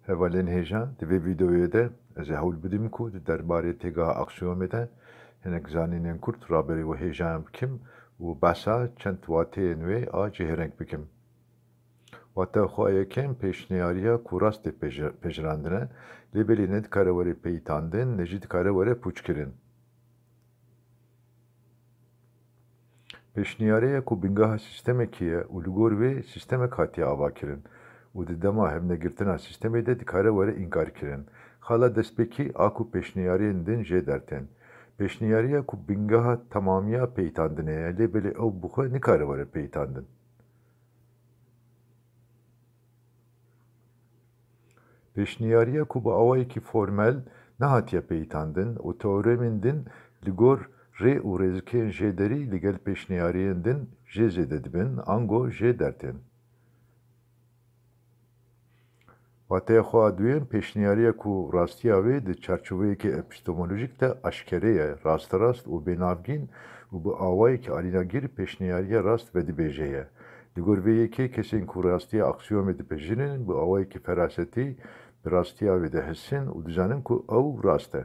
Hevalên hêjan di vê vîdeoyê de ez ê hewl bidîm ku di derbarê têgeha aksiyonê de hinek zanînên Kurd raberî wê hêjan bikim û behsa çend wateyên wê a cihêreng bikim. Wateya xwe a yekem pêşniyariya ku rastê pejirandine, lêbelî ne dikare were peytandin, ne jî dikare were pûçkirin. Pêşniyariya ku bîngeha sîstemekî ye û li gor wê sîstemek hatiye avakirin û di dema hevnegirtina sîstemê de dikare were înkarkirin. Xala destpêkî a ku pêşniyariyên din jê dertên. Pêşniyariya ku bîngeha temamiya peytandinê ye, lêbelê ew bi xwe nikare were peytandin. Pêşniyariya ku bi awayekî formel nehatiye peytandin û teoremên din li gor rê û rêzikiyên jêderî li gel pêşniyariyên din jê zêde dibin, ango jê dertên. Wateya xwe a duyem pêşniyariya ku rastiya wê di çarçoveyekî epistemolojîk de eşkere ye, rasterast û bênavgîn û bi awayekî alînagîr pêşniyariya rast vedibêje ye. Li gor vê yekê kesên ku rastiya aksiyonê dipejînin, bi awayekî ferasetî bi rastiya wê de hissin û dizanin ku ew rast e.